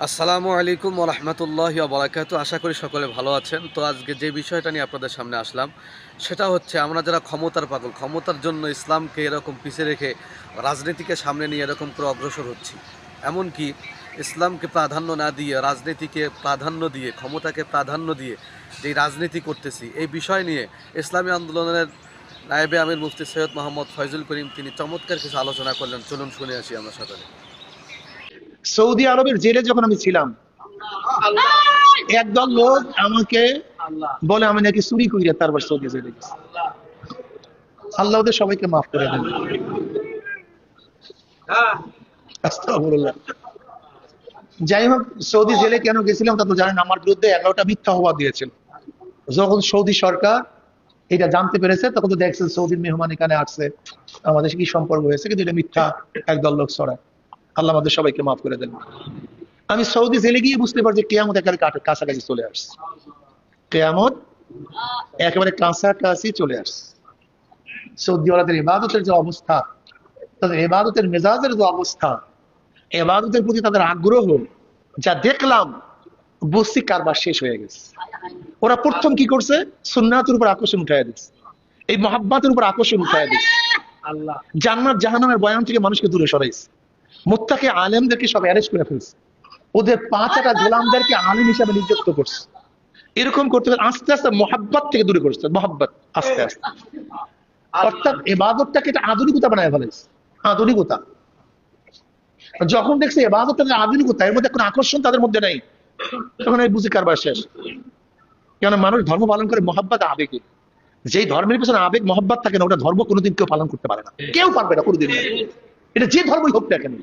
আসসালামু আলাইকুম ওয়া রাহমাতুল্লাহি ওয়া বারাকাতুহু। আশা করি সকলে ভালো আছেন। তো আজকে যে বিষয়টা নিয়ে আপনাদের সামনে আসলাম, সেটা হচ্ছে আমরা যারা ক্ষমতার পাগল, ক্ষমতার জন্য ইসলামকে এরকম পিছিয়ে রেখে রাজনীতিকে সামনে নিয়ে এরকম করে অগ্রসর হচ্ছি। এমনকি ইসলামকে প্রাধান্য না দিয়ে, রাজনীতিকে প্রাধান্য দিয়ে, ক্ষমতাকে প্রাধান্য দিয়ে যেই রাজনীতি করতেছি, এই বিষয় নিয়ে ইসলামী আন্দোলনের নায়েবে আমির মুফতি সৈয়দ মোহাম্মদ ফয়জুল করিম তিনি চমৎকার কিছু আলোচনা করলেন। চলুন শুনে আসি আমরা সকলে। সৌদি আরবের জেলে যখন আমি ছিলাম, একদল লোক আমাকে বলে আমি নাকি চুরি করি, তারপর সৌদি জেলে গেছি। আল্লাহ ওদের সবাইকে মাফ করে দেন। আস্তাগফিরুল্লাহ। যাই হোক, সৌদি জেলে কেন গেছিলাম তা তো জানেন। আমার বিরুদ্ধে 11টা মিথ্যা অপবাদ দিয়েছিল। যখন সৌদি সরকার এটা জানতে পেরেছে, তখন তো দেখছেন সৌদির মেহমান এখানে আসছে, আমাদের কি সম্পর্ক হয়েছে, কিন্তু এটা মিথ্যা একদল লোক ছড়ায়। আল্লাহ আমাদের সবাইকে মাফ করে দেন। আমি সৌদি জেলে গিয়ে বুঝতে পারছি কেয়ামত একেবারে কাছাকাছি চলে আসছে। কেয়ামত একেবারে কাছাকাছি চলে আসছে। সৌদিওয়ালাদের ইবাদতের যে অবস্থা, তাদের ইবাদতের মেজাজের যে অবস্থা, ইবাদতের প্রতি তাদের আগ্রহ যা দেখলাম, বুঝছি কারবার শেষ হয়ে গেছে। ওরা প্রথম কি করছে? সুন্নাতের উপর আকর্ষণ উঠাইয়া দিচ্ছে, এই মহাব্বতের উপর আকর্ষণ উঠাইয়া দিচ্ছে। জান্নাত জাহান্নামের বয়ান থেকে মানুষকে দূরে সরাইছে। মুত্তাকি আলেমদেরকে সব অ্যারেস্ট করে ফেলছে। ওদের 5টা গোলামদেরকে আলিম হিসাবে নিযুক্ত করছে। এরকম করতে আস্তে আস্তে মহাব্বত থেকে দূরে করছে। মহাব্বত আস্তে আস্তে, অর্থাৎ এবাদতটাকে এটা আধুনিকতা বানায় ফেলেছে। আধুনিকতা যখন দেখছে এবাদতটা আধুনিকতা, এর মধ্যে কোনো আকর্ষণ তাদের মধ্যে নেই, তখন এই বুঝি কারবার শেষ। কেন মানুষ ধর্ম পালন করে মহাব্বত আবেগে। যেই ধর্মের পিছনে আবেগ মহাব্বত থাকে না, ওটা ধর্ম কোনোদিন কেউ পালন করতে পারে না, কেউ পারবে না কোনোদিন। এটা যে ধর্মই হোক না কেন,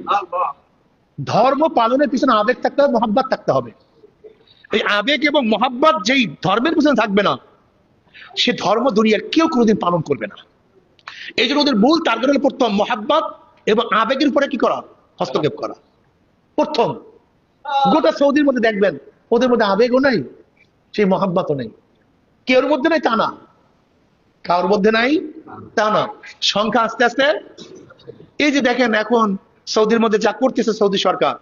ধর্ম পালনের পিছনে আবেগ থাকতে হবে, মহাব্বত থাকতে হবে। এই আবেগ এবং মহাব্বত যেই ধর্মের পিছনে থাকবে না, সে ধর্ম দুনিয়ার কেউ কোনোদিন পালন করবে না। এই জন্য ওদের মূল টার্গেট হলো প্রথম মহাব্বত এবং আবেগের উপরে কি করা? হস্তক্ষেপ করা। প্রথম গোটা সৌদির মধ্যে দেখবেন ওদের মধ্যে আবেগও নাই, সেই মহাব্বতও নেই। কেউর মধ্যে নাই তা না, কারোর মধ্যে নাই তা না। সংখ্যা আস্তে আস্তে, এই যে দেখেন এখন সৌদির মধ্যে যা করতেছে সৌদি সরকার,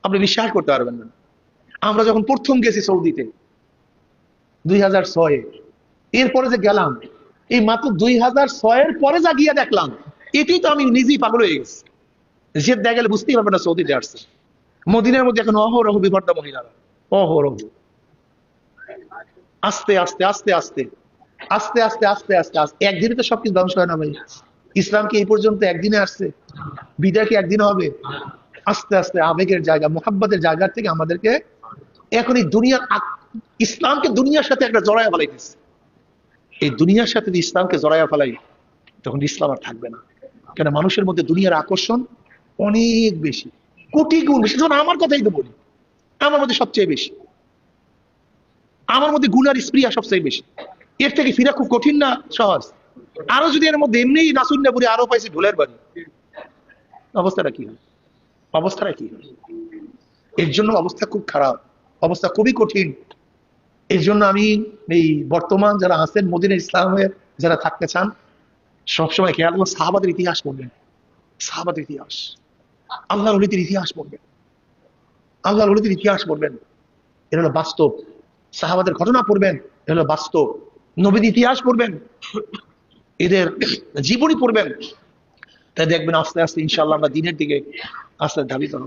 আপনি বিশ্বাস করতে পারবেন না। আমরা যখন প্রথম গেছি সৌদিতে 2006-এ, এরপরে যে গেলাম, এই মাত্র 2006-এর পরে যা গিয়ে দেখলাম, এটাই তো আমি নিজেই পাগল হয়ে গেছি। যে দেখা গেলে বুঝতেই পারবে না সৌদিতে আসছে। মদিনার মধ্যে এখন অহরহ বিভর্তা মহিলারা, অহরহ। আস্তে আস্তে আস্তে আস্তে আস্তে আস্তে আস্তে আস্তে আস্তে একদিনে তো সবকিছু ধ্বংস হয় না ভাই। ইসলাম কি এই পর্যন্ত একদিনে আসছে? বিদায় কি একদিনে হবে? আস্তে আস্তে আবেগের জায়গা, মোহাব্বতের জায়গা থেকে আমাদেরকে এখন এই দুনিয়ার ইসলামকে দুনিয়ার সাথে একটা জড়াইয়া ফেলাইতেছে। এই দুনিয়ার সাথে যদি ইসলামকে জড়াইয়া ফেলাই, তখন ইসলাম আর থাকবে না। কেন? মানুষের মধ্যে দুনিয়ার আকর্ষণ অনেক বেশি, কোটি গুণ বেশি। যখন আমার কথাই তো বলি, আমার মধ্যে সবচেয়ে বেশি, আমার মধ্যে গুনার স্প্রিয়া সবচেয়ে বেশি। এর থেকে ফিরা খুব কঠিন না সহজ? আরো যদি এর মধ্যে এমনি নাসুন্না পুরি আরো পাইছি ঢোলের বাড়ি, অবস্থাটা কি হয়? অবস্থাটা কি হয়? এর জন্য অবস্থা খুব খারাপ, অবস্থা খুবই কঠিন। এর জন্য আমি এই বর্তমান যারা আছেন মদিনা ইসলামের যারা থাকতে চান, সবসময় খেয়াল করবেন সাহাবাদের ইতিহাস পড়বেন। সাহাবাদের ইতিহাস, আল্লাহর ওলিদের ইতিহাস পড়বেন, আল্লাহর ওলিদের ইতিহাস পড়বেন। এর হলো বাস্তব। সাহাবাদের ঘটনা পড়বেন, এর হলো বাস্তব। নবীর ইতিহাস পড়বেন, এদের জীবনী পড়বেন। তাই দেখবেন আস্তে আস্তে ইনশাআল্লাহ আমরা দিনের দিকে আস্তে ধাবিত হব।